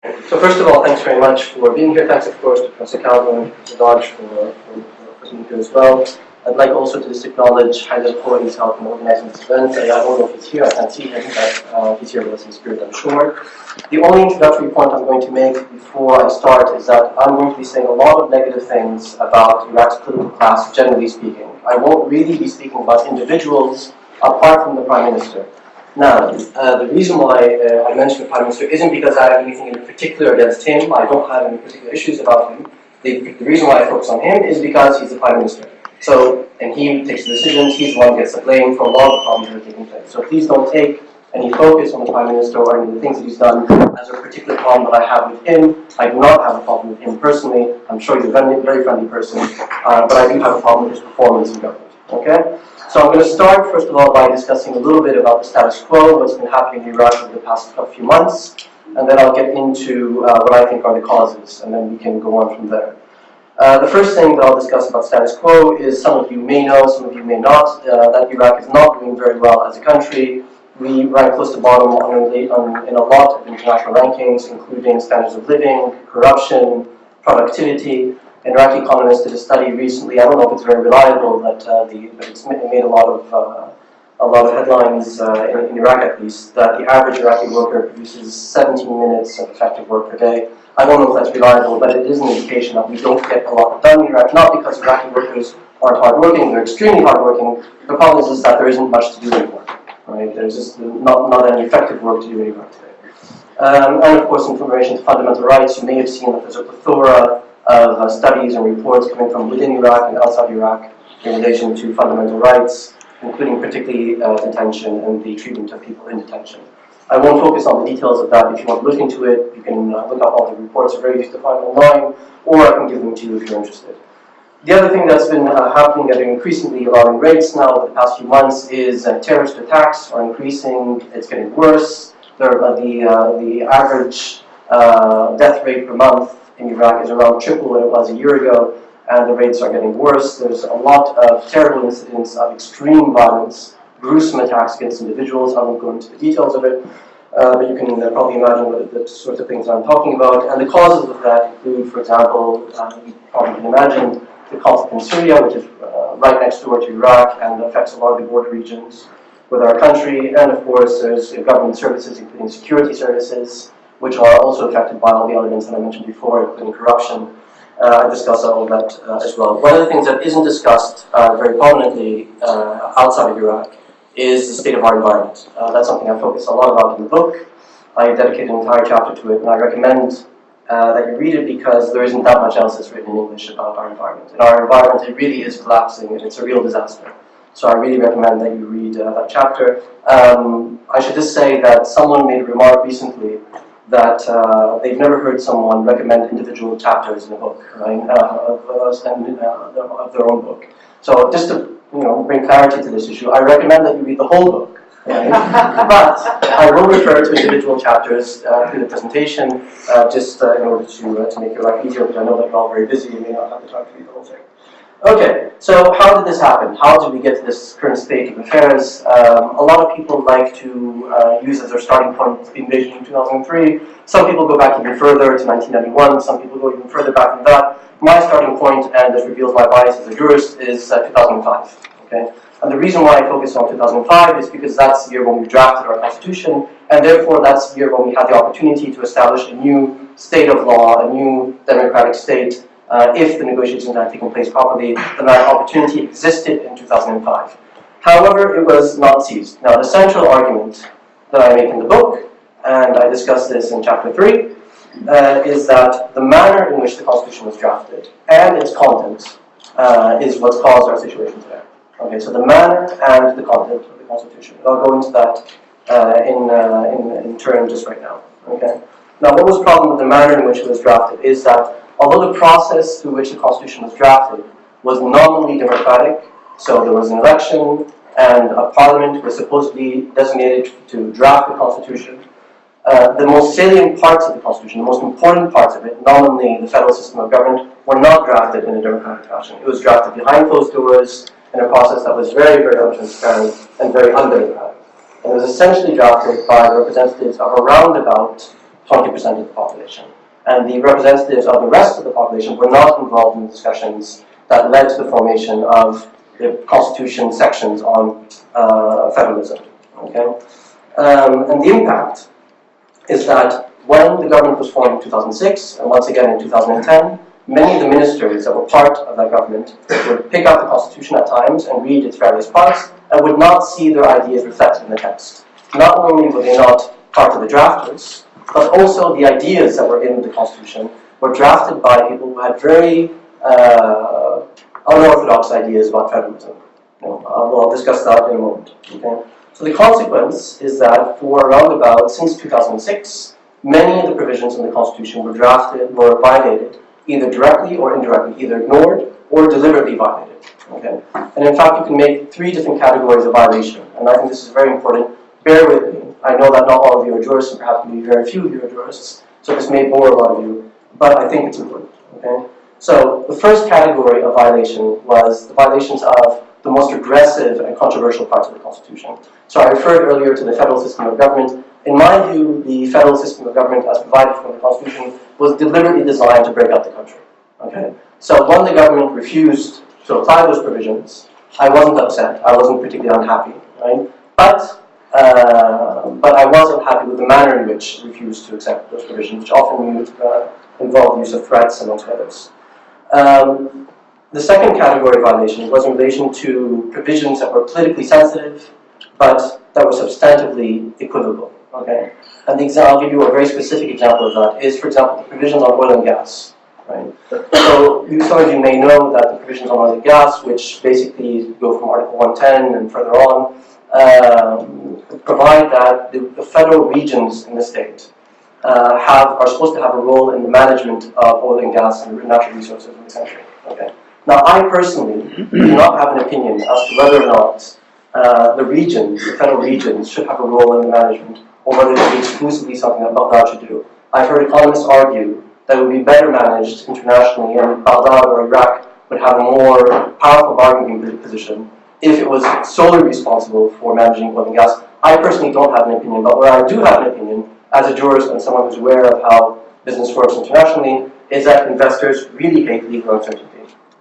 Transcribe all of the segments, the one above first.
So first of all, thanks very much for being here. Thanks, of course, to Professor Calvin and Professor Dodge for being here as well. I'd like also to just acknowledge Zaid Al-Ali's help in organizing this event. I don't know if he's here, I can't see him, but he's here with us in spirit, I'm sure. The only introductory point I'm going to make before I start is that I'm going to be saying a lot of negative things about Iraq's political class, generally speaking. I won't really be speaking about individuals apart from the Prime Minister. Now, the reason why I mention the Prime Minister isn't because I have anything in particular against him. I don't have any particular issues about him. The reason why I focus on him is because he's the Prime Minister. So, and he takes the decisions, he's the one who gets the blame for a lot of the problems that are taking place. So please don't take any focus on the Prime Minister or any of the things that he's done as a particular problem that I have with him. I do not have a problem with him personally. I'm sure he's a very friendly person, but I do have a problem with his performance in government. Okay? So I'm going to start, first of all, by discussing a little bit about the status quo, what's been happening in Iraq over the past few months, and then I'll get into what I think are the causes, and then we can go on from there. The first thing that I'll discuss about status quo is, some of you may know, some of you may not, that Iraq is not doing very well as a country. We rank close to bottom in a lot of international rankings, including standards of living, corruption, productivity. An Iraqi economist did a study recently. I don't know if it's very reliable, but it's made a lot of headlines in Iraq, at least, that the average Iraqi worker produces 17 minutes of effective work per day. I don't know if that's reliable, but it is an indication that we don't get a lot done in Iraq, not because Iraqi workers aren't hardworking, they're extremely hardworking. The problem is that there isn't much to do anymore. Right? There's just not any effective work to do in Iraq today. And of course, in relation to fundamental rights, you may have seen that there's a plethora of studies and reports coming from within Iraq and outside Iraq in relation to fundamental rights, including particularly detention and the treatment of people in detention. I won't focus on the details of that. If you want to look into it, you can look up all the reports. They're very easy to find online, or I can give them to you if you're interested. The other thing that's been happening at increasingly alarming rates now over the past few months is terrorist attacks are increasing. It's getting worse. The average death rate per month in Iraq is around triple what it was a year ago, and the rates are getting worse. There's a lot of terrible incidents of extreme violence, gruesome attacks against individuals. I won't go into the details of it, but you can probably imagine what the sorts of things I'm talking about. And the causes of that include, for example, you probably can imagine the conflict in Syria, which is right next door to Iraq and affects a lot of the border regions with our country. And of course, there's government services, including security services, which are also affected by all the elements that I mentioned before, including corruption. I discuss all of that as well. One of the things that isn't discussed very prominently outside of Iraq is the state of our environment. That's something I focus a lot about in the book. I dedicate an entire chapter to it, and I recommend that you read it because there isn't that much else that's written in English about our environment. And our environment, it really is collapsing, and it's a real disaster. So I really recommend that you read that chapter. I should just say that someone made a remark recently that they've never heard someone recommend individual chapters in a book, right, of their own book. So just to bring clarity to this issue, I recommend that you read the whole book. Right? But I will refer to individual chapters through the presentation, just in order to make your life easier, because I know that you're all very busy and may not have the time to read the whole thing. Okay, so how did this happen? How did we get to this current state of affairs? A lot of people like to use as their starting point the invasion in 2003. Some people go back even further to 1991. Some people go even further back than that. My starting point, and this reveals my bias as a jurist, is 2005. Okay, and the reason why I focus on 2005 is because that's the year when we drafted our constitution, and therefore that's the year when we had the opportunity to establish a new state of law, a new democratic state. If the negotiations had taken place properly, then that opportunity existed in 2005. However, it was not seized. Now, the central argument that I make in the book, and I discuss this in chapter 3, is that the manner in which the Constitution was drafted and its content is what's caused our situation today. Okay, so the manner and the content of the Constitution. I'll go into that in turn just right now. Okay. Now, what was the problem with the manner in which it was drafted is that although the process through which the Constitution was drafted was nominally democratic, so there was an election and a parliament was supposedly designated to draft the Constitution, the most salient parts of the Constitution, the most important parts of it, nominally the federal system of government, were not drafted in a democratic fashion. It was drafted behind closed doors in a process that was very, very untransparent and very undemocratic. And it was essentially drafted by the representatives of around about 20% of the population. And the representatives of the rest of the population were not involved in the discussions that led to the formation of the Constitution sections on federalism. Okay? And the impact is that when the government was formed in 2006, and once again in 2010, many of the ministers that were part of that government would pick up the Constitution at times and read its various parts, and would not see their ideas reflected in the text. Not only were they not part of the drafters, but also the ideas that were in the Constitution were drafted by people who had very unorthodox ideas about federalism. I'll discuss that in a moment. Okay? So the consequence is that for around about, since 2006, many of the provisions in the Constitution were violated, either directly or indirectly, either ignored or deliberately violated. Okay? And in fact, you can make 3 different categories of violation, and I think this is very important. Bear with me. I know that not all of you are jurists, and perhaps maybe very few of you are jurists, so this may bore a lot of you, but I think it's important. Okay? So the first category of violation was the violations of the most aggressive and controversial parts of the Constitution. So I referred earlier to the federal system of government. In my view, the federal system of government as provided for in the Constitution was deliberately designed to break up the country. Okay? So when the government refused to apply those provisions, I wasn't upset. I wasn't particularly unhappy. Right? But I was unhappy with the manner in which it refused to accept those provisions, which often involved the use of threats, amongst others. The second category of violation was in relation to provisions that were politically sensitive, but that were substantively equivocal. Okay? And I'll give you a very specific example of that is, for example, the provisions on oil and gas. Right? So some of you may know that the provisions on oil and gas, which basically go from Article 110 and further on, provide that the federal regions in the state are supposed to have a role in the management of oil and gas and natural resources in the country. Okay? Now, I personally do not have an opinion as to whether or not the federal regions, should have a role in the management, or whether it should be exclusively something that Baghdad should do. I've heard economists argue that it would be better managed internationally, and Baghdad or Iraq would have a more powerful bargaining position if it was solely responsible for managing oil and gas. I personally don't have an opinion, but where I do have an opinion, as a jurist and someone who's aware of how business works internationally, is that investors really hate legal uncertainty.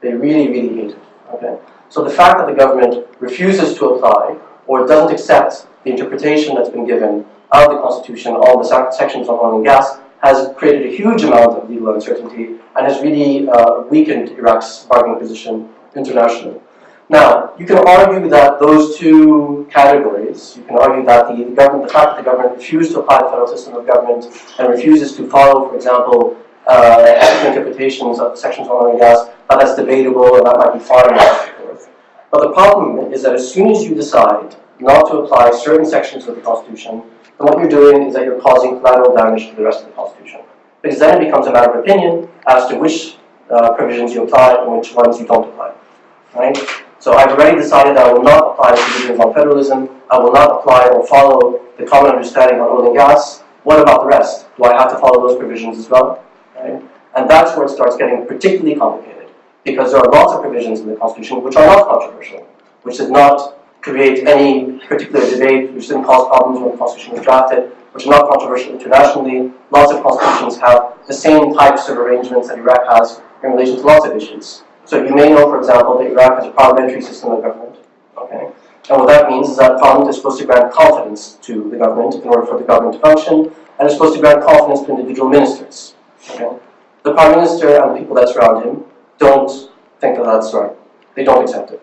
They really, really hate it. Okay? So the fact that the government refuses to apply or doesn't accept the interpretation that's been given of the Constitution, all the sections on oil and gas, has created a huge amount of legal uncertainty and has really weakened Iraq's bargaining position internationally. Now, you can argue that those 2 categories, you can argue that the fact that the government refused to apply the federal system of government and refuses to follow, for example, ethical interpretations of sections on oil and gas, that's debatable and that might be fine and so forth. But the problem is that as soon as you decide not to apply certain sections of the Constitution, then what you're doing is that you're causing collateral damage to the rest of the Constitution. Because then it becomes a matter of opinion as to which provisions you apply and which ones you don't apply. Right? So I've already decided that I will not apply the provisions on federalism. I will not apply or follow the common understanding on oil and gas. What about the rest? Do I have to follow those provisions as well? Right? And that's where it starts getting particularly complicated, because there are lots of provisions in the Constitution which are not controversial, which did not create any particular debate, which didn't cause problems when the Constitution was drafted, which are not controversial internationally. Lots of constitutions have the same types of arrangements that Iraq has in relation to lots of issues. So you may know, for example, that Iraq has a parliamentary system of government. Okay? And what that means is that Parliament is supposed to grant confidence to the government in order for the government to function, and is supposed to grant confidence to individual ministers. Okay? The Prime Minister and the people that surround him don't think that that's right. They don't accept it.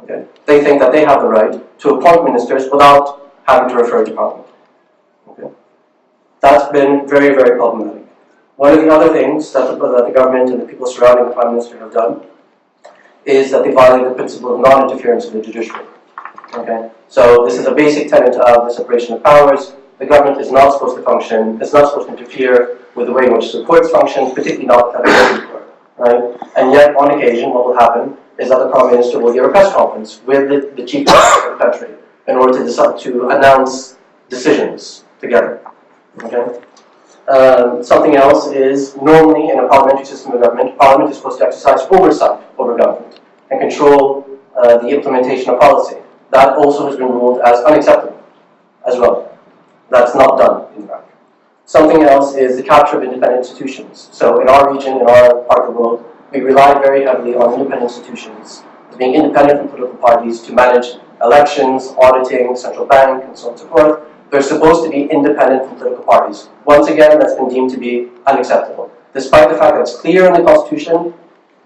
Okay? They think that they have the right to appoint ministers without having to refer to Parliament. Okay? That's been very, very problematic. One of the other things that the government and the people surrounding the Prime Minister have done is that they violate the principle of non-interference in the judiciary. Okay? So this is a basic tenet of the separation of powers. The government is not supposed to function, it's not supposed to interfere with the way in which the courts function, particularly not the federal court. Right? And yet, on occasion, what will happen is that the Prime Minister will give a press conference with the Chief Justice of the country in order to decide to announce decisions together. Okay? Something else is, normally in a parliamentary system of government, Parliament is supposed to exercise oversight over government and control the implementation of policy. That also has been ruled as unacceptable as well. That's not done in Iraq. Something else is the capture of independent institutions. So in our region, in our part of the world, we rely very heavily on independent institutions, being independent from political parties to manage elections, auditing, central bank, and so on and so forth. They're supposed to be independent from political parties. Once again, that's been deemed to be unacceptable, despite the fact that it's clear in the Constitution,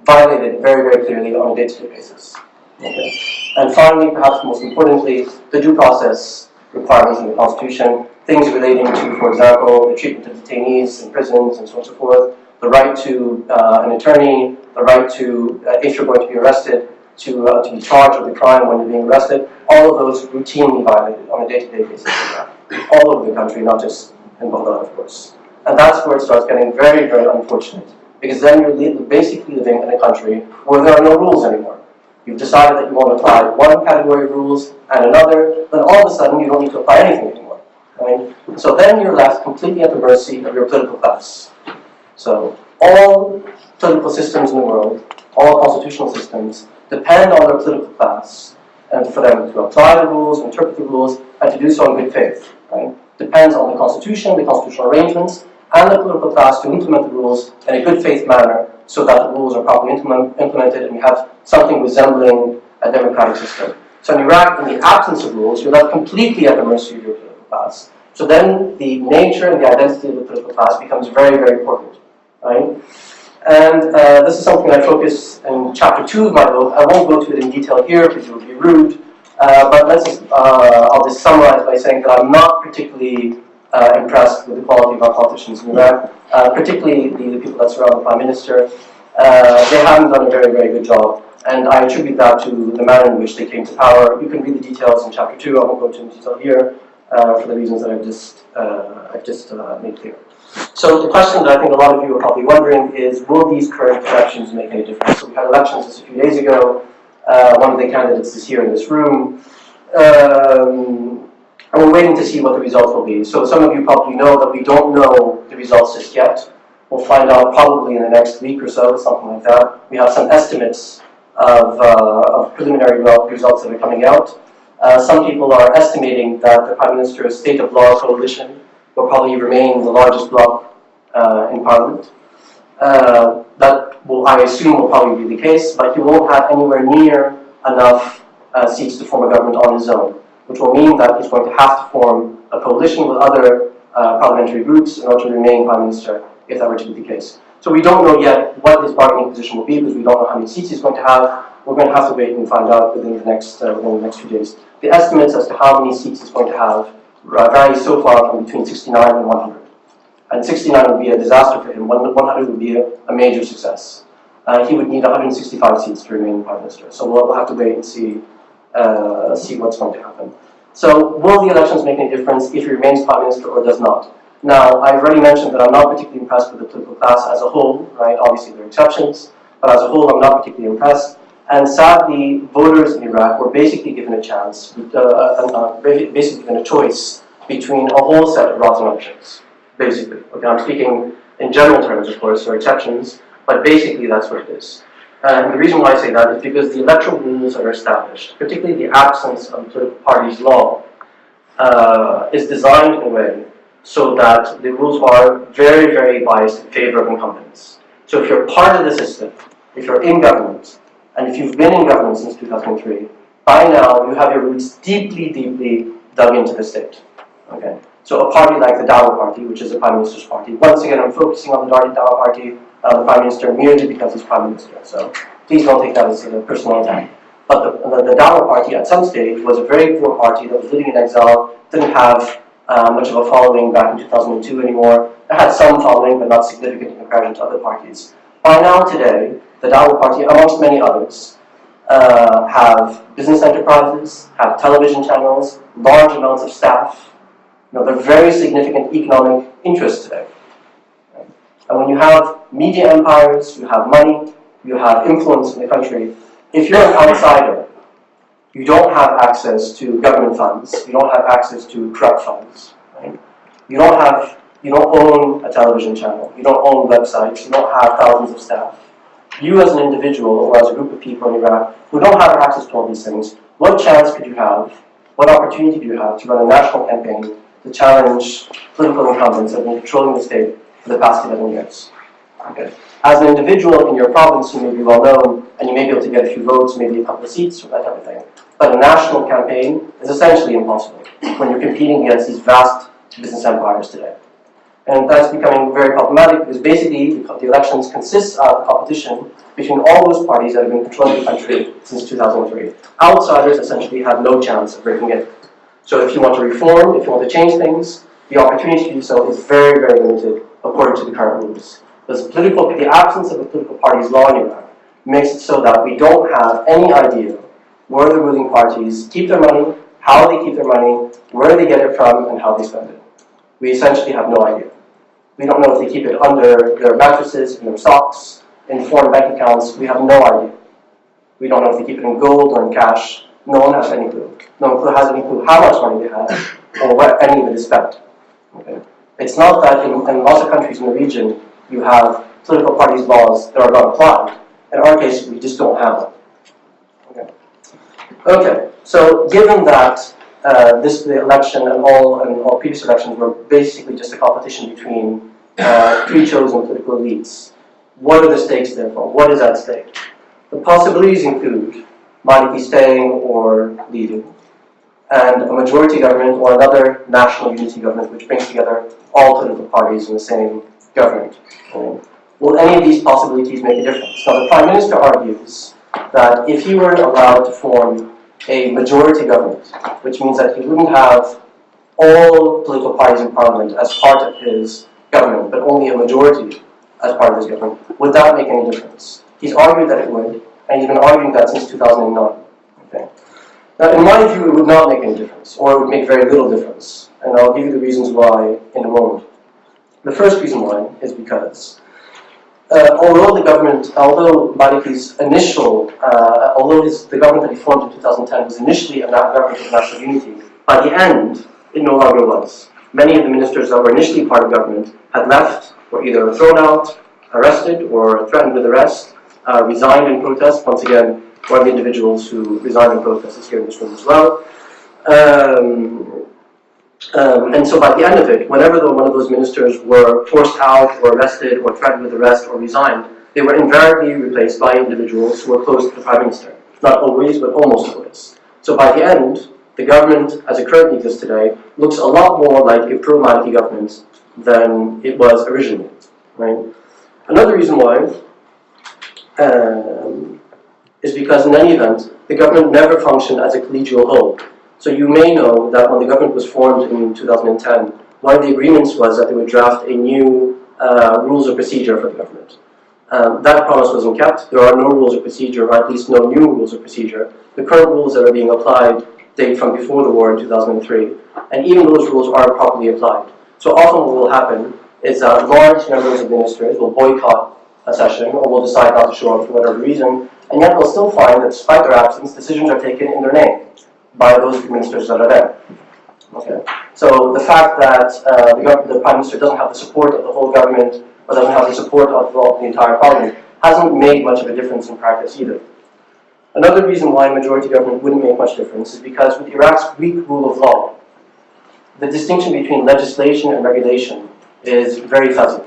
violated very, very clearly on a day-to-day basis. Okay. And finally, perhaps most importantly, the due process requirements in the Constitution, things relating to, for example, the treatment of detainees in prisons and so on and so forth, the right to an attorney, the right to, if you're going to be arrested, to be charged with a crime when you're being arrested, all of those routinely violated on a day-to-day basis all over the country, not just in Baghdad, of course. And that's where it starts getting very, very unfortunate, because then you're basically living in a country where there are no rules anymore. You've decided that you want to apply one category of rules and another, then all of a sudden you don't need to apply anything anymore. Right? So then you're left completely at the mercy of your political class. So all political systems in the world, all constitutional systems, depend on their political class, and for them to apply the rules, interpret the rules, and to do so in good faith. Right? Depends on the Constitution, the constitutional arrangements, and the political class to implement the rules in a good faith manner so that the rules are properly implemented and we have something resembling a democratic system. So in Iraq, in the absence of rules, you're left completely at the mercy of your political class. So then the nature and the identity of the political class becomes very, very important. Right? And this is something I focus in chapter 2 of my book. I won't go to it in detail here because it would be rude, but I'll just summarize by saying that I'm not particularly impressed with the quality of our politicians in Iraq, particularly the people that surround the Prime Minister. They haven't done a very, very good job, and I attribute that to the manner in which they came to power. You can read the details in chapter 2. I won't go into detail here for the reasons that I've just made clear. So the question that I think a lot of you are probably wondering is, will these current elections make any difference? So we had elections just a few days ago. One of the candidates is here in this room. And we're waiting to see what the results will be. So some of you probably know that we don't know the results just yet. We'll find out probably in the next week or so, something like that. We have some estimates of preliminary results that are coming out. Some people are estimating that the Prime Minister's State of Law coalition will probably remain the largest bloc in Parliament. That will, I assume, will probably be the case, but he won't have anywhere near enough seats to form a government on his own, which will mean that he's going to have to form a coalition with other parliamentary groups in order to remain Prime Minister, if that were to be the case. So we don't know yet what his bargaining position will be, because we don't know how many seats he's going to have. We're going to have to wait and find out within the next few days. The estimates as to how many seats he's going to have vary so far from between 69 and 100. And 69 would be a disaster for him. 100 would be a major success. He would need 165 seats to remain Prime Minister. So we'll have to wait and see what's going to happen. So will the elections make any difference if he remains Prime Minister or does not? Now, I've already mentioned that I'm not particularly impressed with the political class as a whole, right? Obviously there are exceptions, but as a whole I'm not particularly impressed. And sadly, voters in Iraq were basically given a chance, basically given a choice between a whole set of rotten options, basically. Okay, I'm speaking in general terms, of course, there are exceptions, but basically that's what it is. And the reason why I say that is because the electoral rules that are established, particularly the absence of the political party's law, is designed in a way so that the rules are very, very biased in favor of incumbents. So if you're part of the system, if you're in government, and if you've been in government since 2003, by now you have your roots deeply, deeply dug into the state. Okay? So a party like the Dawa Party, which is the Prime Minister's party, once again I'm focusing on the Dawa Party, the Prime Minister, merely because he's Prime Minister. So please don't take that as a personal attack. But the Dawa Party at some stage was a very poor party that was living in exile, didn't have much of a following back in 2002 anymore. It had some following, but not significant in comparison to other parties. By now today, the Dawa Party, amongst many others, have business enterprises, have television channels, large amounts of staff. You know, they're very significant economic interests today. And when you have media empires, you have money, you have influence in the country, if you're an outsider, you don't have access to government funds, you don't have access to corrupt funds, right? You don't own a television channel, you don't own websites, you don't have thousands of staff. You as an individual or as a group of people in Iraq who don't have access to all these things, what chance could you have, what opportunity do you have to run a national campaign to challenge political incumbents that have been controlling the state for the past 11 years. Okay. As an individual in your province, you may be well known, and you may be able to get a few votes, maybe a couple of seats, or that type of thing. But a national campaign is essentially impossible when you're competing against these vast business empires today. And that's becoming very problematic because basically the elections consist of a competition between all those parties that have been controlling the country since 2003. Outsiders essentially have no chance of breaking in. So if you want to reform, if you want to change things, the opportunity to do so is very, very limited according to the current rules. Because the absence of a political party's law in Iraq makes it so that we don't have any idea where the ruling parties keep their money, how they keep their money, where they get it from, and how they spend it. We essentially have no idea. We don't know if they keep it under their mattresses, in their socks, in foreign bank accounts. We have no idea. We don't know if they keep it in gold or in cash. No one has any clue. No one has any clue how much money they have or what any of it is spent. Okay. It's not that in lots of countries in the region you have political parties' laws that are not applied. In our case, we just don't have them. Okay. Okay. So given that the election and all previous elections were basically just a competition between pre-chosen political elites, what are the stakes therefore? What is at stake? The possibilities include Maliki staying or leaving, and a majority government or another national unity government which brings together all political parties in the same government. Will any of these possibilities make a difference? Now, the Prime Minister argues that if he were allowed to form a majority government, which means that he wouldn't have all political parties in Parliament as part of his government, but only a majority as part of his government, would that make any difference? He's argued that it would, and he's been arguing that since 2009. Okay. Now, in my view, it would not make any difference, or it would make very little difference, and I'll give you the reasons why in a moment. The first reason why is because although Maliki's initial, the government that he formed in 2010 was initially a government of national unity, by the end, it no longer was. Many of the ministers that were initially part of government had left, were either thrown out, arrested, or threatened with arrest, resigned in protest. Once again, one of the individuals who resigned in protest is here in this room as well. And so by the end of it, whenever one of those ministers were forced out or arrested or threatened with arrest or resigned, they were invariably replaced by individuals who were close to the Prime Minister. Not always, but almost always. So by the end, the government, as it currently exists today, looks a lot more like a pro-Maliki government than it was originally. Right? Another reason why is because in any event, the government never functioned as a collegial whole. So you may know that when the government was formed in 2010, one of the agreements was that they would draft a new rules of procedure for the government. That promise wasn't kept. There are no rules of procedure, or at least no new rules of procedure. The current rules that are being applied date from before the war in 2003, and even those rules aren't properly applied. So often what will happen is that large numbers of ministers will boycott a session or will decide not to show up for whatever reason, and yet they'll still find that despite their absence, decisions are taken in their name by those ministers that are there. Okay. So the fact that the Prime Minister doesn't have the support of the whole government, or doesn't have the support of the entire Parliament, hasn't made much of a difference in practice either. Another reason why majority government wouldn't make much difference is because with Iraq's weak rule of law, the distinction between legislation and regulation is very fuzzy.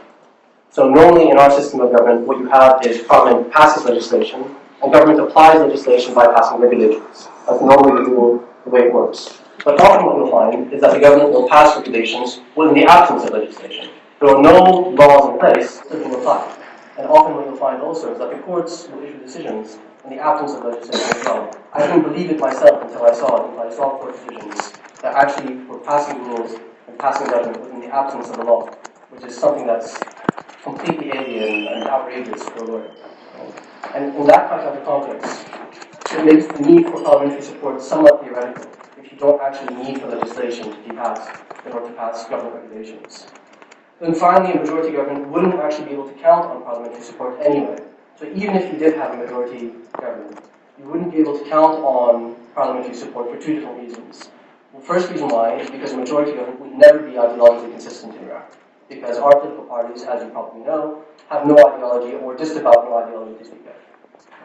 So normally in our system of government, what you have is Parliament passes legislation, and government applies legislation by passing regulations. That's normally the way it works. But often what you'll find is that the government will pass regulations in the absence of legislation. There are no laws in place that will apply. And often what you'll find also is that the courts will issue decisions in the absence of legislation as well. I didn't believe it myself until I saw court decisions that actually were passing rules and passing judgment within the absence of the law, which is something that's completely alien and outrageous for a lawyer. And in that kind of context, it makes the need for parliamentary support somewhat theoretical if you don't actually need for legislation to be passed in order to pass government regulations. Then finally, a majority government wouldn't actually be able to count on parliamentary support anyway. So even if you did have a majority government, you wouldn't be able to count on parliamentary support for two different reasons. The first reason why is because a majority government would never be ideologically consistent in Iraq. Because our political parties, as you probably know, have no ideology or just about no ideology to speak of.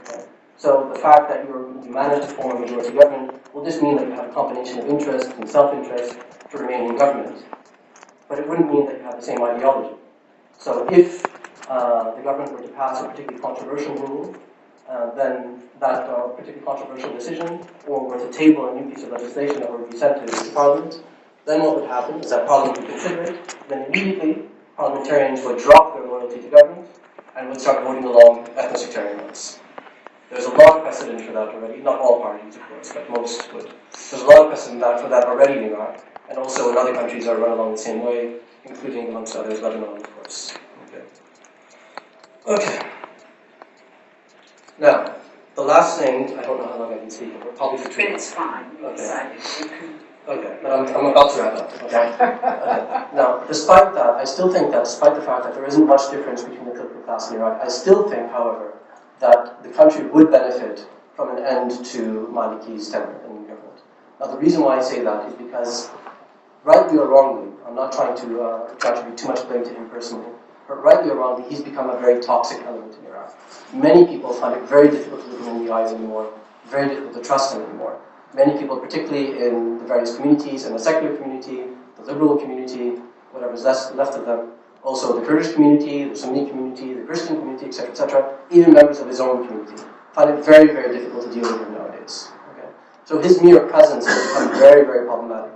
Okay? So the fact that you manage to form a majority government will just mean that you have a combination of interest and self-interest to remain in government, but it wouldn't mean that you have the same ideology. So if the government were to pass a particularly controversial rule, then that particularly controversial decision, or were to table a new piece of legislation that were to be sent to Parliament, then what would happen is that Parliament would consider it, then immediately parliamentarians would drop their loyalty to government and would start voting along ethno-sectarian lines. There's a lot of precedent for that already, not all parties, of course, but most would. There's a lot of precedent for that already in Iraq, and also in other countries that run along the same way, including, amongst others, Lebanon, of course. Okay. Now, the last thing, I don't know how long I've been speaking, but probably for 2 minutes. It's fine. Okay. Okay, but I'm about to wrap up. Okay. Now, despite that, I still think that, despite the fact that there isn't much difference between the political class in Iraq, I still think, however, that the country would benefit from an end to Maliki's tenure in government. Now, the reason why I say that is because, rightly or wrongly, I'm not trying to attribute too much blame to him personally, but rightly or wrongly, he's become a very toxic element in Iraq. Many people find it very difficult to look him in the eyes anymore, very difficult to trust him anymore. Many people, particularly in the various communities, in the secular community, the liberal community, whatever's left of them, also the Kurdish community, the Sunni community, the Christian community, etc., even members of his own community, find it very, very difficult to deal with him nowadays. Okay? So his mere presence has become very, very problematic.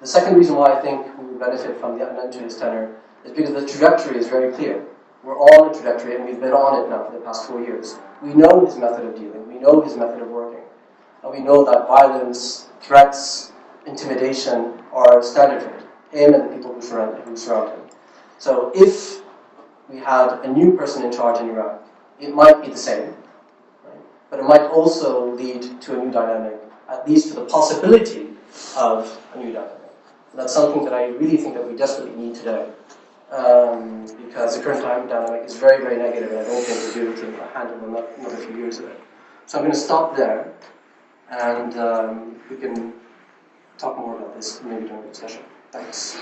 The second reason why I think we would benefit from the end to his tenure is because the trajectory is very clear. We're on a trajectory, and we've been on it now for the past 4 years. We know his method of dealing. We know his method of working. And we know that violence, threats, intimidation are standard for him and the people who surround him. So if we had a new person in charge in Iraq, it might be the same, right? But it might also lead to a new dynamic, at least to the possibility of a new dynamic. And that's something that I really think that we desperately need today. Because the current dynamic is very, very negative, and I don't think we'll be able to handle another few years of it. So I'm going to stop there, and we can talk more about this maybe during the discussion. Thanks.